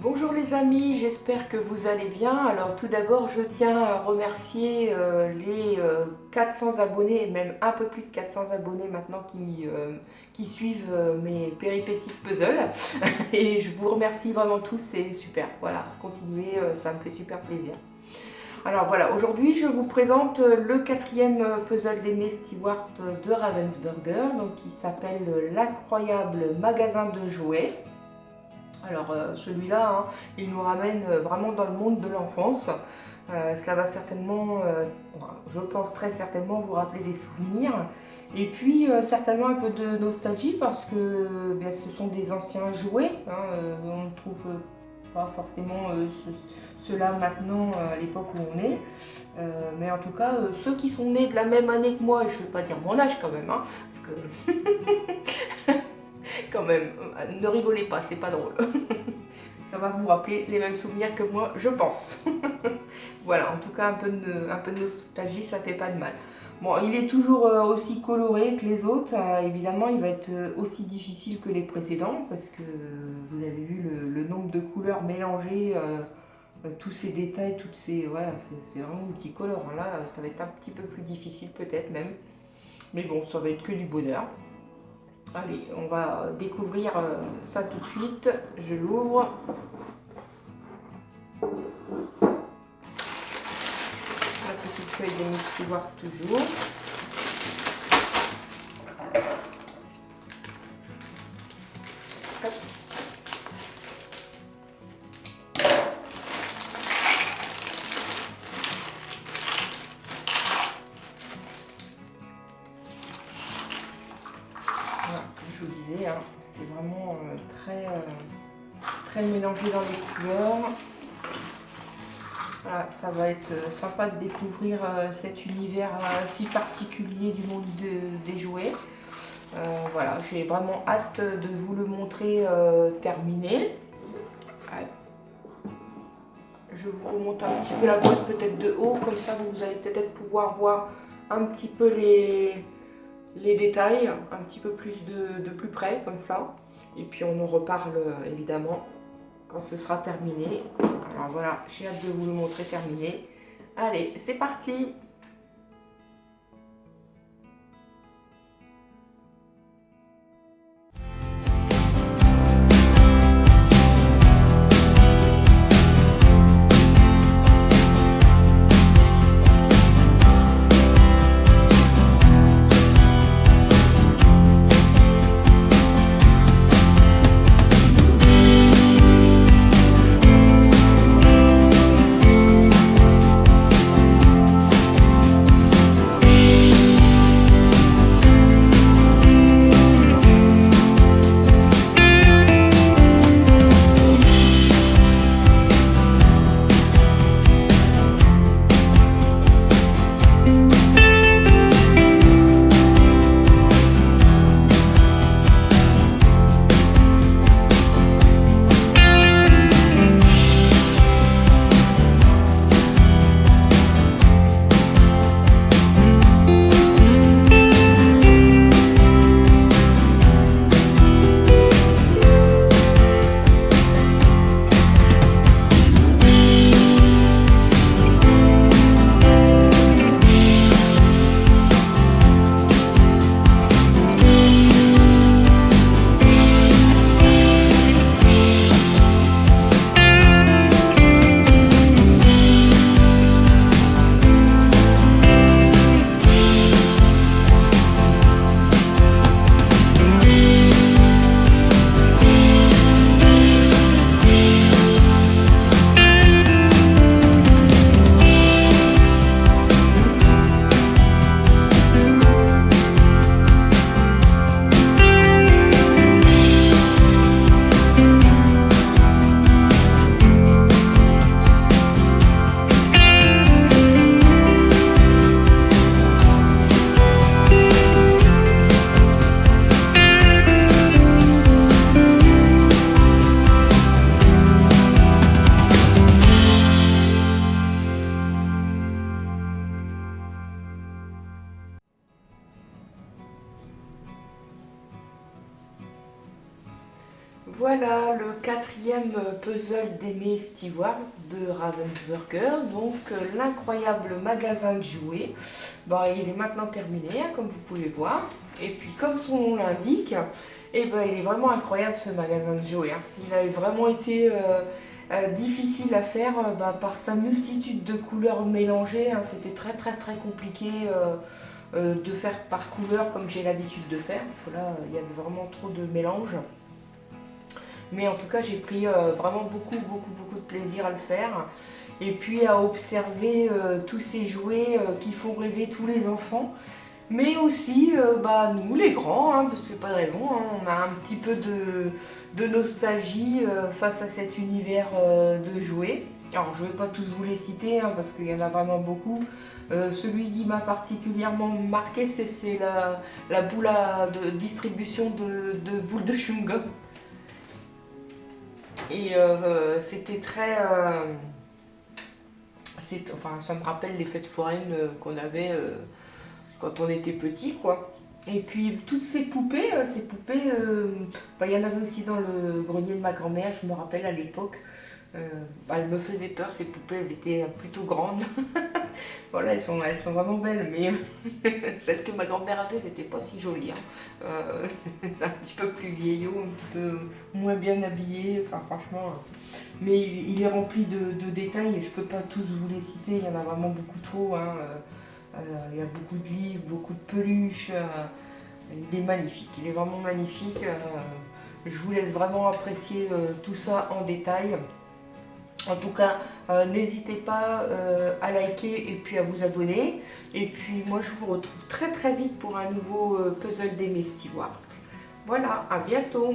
Bonjour les amis, j'espère que vous allez bien. Alors tout d'abord, je tiens à remercier les 400 abonnés, et même un peu plus de 400 abonnés maintenant qui suivent mes péripéties de puzzle. Et je vous remercie vraiment tous, c'est super. Voilà, continuez, ça me fait super plaisir. Alors voilà, aujourd'hui je vous présente le quatrième puzzle d'Aimé Stewart de Ravensburger, donc qui s'appelle l'incroyable magasin de jouets. Alors celui-là, hein, il nous ramène vraiment dans le monde de l'enfance. Cela va certainement, je pense très certainement vous rappeler des souvenirs. Et puis certainement un peu de nostalgie parce que bien, ce sont des anciens jouets. Hein, on ne trouve pas forcément ceux-là maintenant à l'époque où on est. Mais en tout cas, ceux qui sont nés de la même année que moi, et je ne vais pas dire mon âge quand même, hein, parce que quand même, ne rigolez pas, c'est pas drôle. Ça va vous rappeler les mêmes souvenirs que moi, je pense. Voilà, en tout cas, un peu de nostalgie, ça fait pas de mal. Bon, il est toujours aussi coloré que les autres. Évidemment, il va être aussi difficile que les précédents, parce que vous avez vu le nombre de couleurs mélangées, tous ces détails, toutes ces... Voilà, c'est vraiment multicolore. Là, ça va être un petit peu plus difficile peut-être même. Mais bon, ça va être que du bonheur. Allez, on va découvrir ça tout de suite. Je l'ouvre. La petite feuille d'Aimé Stewart toujours. Hop. Voilà, comme je vous disais, hein, c'est vraiment très mélangé dans les couleurs. Voilà, ça va être sympa de découvrir cet univers si particulier du monde des jouets. Voilà, j'ai vraiment hâte de vous le montrer terminé. Je vous remonte un petit peu la boîte peut-être de haut, comme ça vous allez peut-être pouvoir voir un petit peu les détails, un petit peu plus de plus près comme ça. Et puis on en reparle évidemment quand ce sera terminé. Alors voilà, j'ai hâte de vous le montrer terminé. Allez, c'est parti! Voilà le quatrième puzzle d'Aimé Stewart de Ravensburger, donc l'incroyable magasin de jouets. Bon, il est maintenant terminé, hein, comme vous pouvez voir. Et puis comme son nom l'indique, eh ben, il est vraiment incroyable ce magasin de jouets, hein. Il a vraiment été difficile à faire par sa multitude de couleurs mélangées, hein. C'était très très très compliqué de faire par couleur comme j'ai l'habitude de faire, parce que là il y avait vraiment trop de mélange. Mais en tout cas, j'ai pris vraiment beaucoup de plaisir à le faire. Et puis à observer tous ces jouets qui font rêver tous les enfants. Mais aussi nous, les grands, hein, parce que pas de raison, hein, on a un petit peu de nostalgie face à cet univers de jouets. Alors je ne vais pas tous vous les citer, hein, parce qu'il y en a vraiment beaucoup. Celui qui m'a particulièrement marqué, c'est la boule de distribution de boules de chewing-gum. Et c'était très... enfin, ça me rappelle les fêtes foraines qu'on avait quand on était petit, quoi. Et puis toutes ces poupées, il y en avait aussi dans le grenier de ma grand-mère, je me rappelle à l'époque. Elles me faisaient peur, ces poupées, elles étaient plutôt grandes. Voilà, elles sont vraiment belles, mais celles que ma grand-mère avait, elles n'étaient pas si jolies, hein. Un petit peu plus vieillot, un petit peu moins bien habillées, enfin franchement. Mais il est rempli de détails et je peux pas tous vous les citer, il y en a vraiment beaucoup trop, hein. Il y a beaucoup de livres, beaucoup de peluches. Il est magnifique, il est vraiment magnifique. Je vous laisse vraiment apprécier tout ça en détail. En tout cas, n'hésitez pas à liker et puis à vous abonner. Et puis moi, je vous retrouve très très vite pour un nouveau puzzle d'Aimé Stewart. Voilà, à bientôt!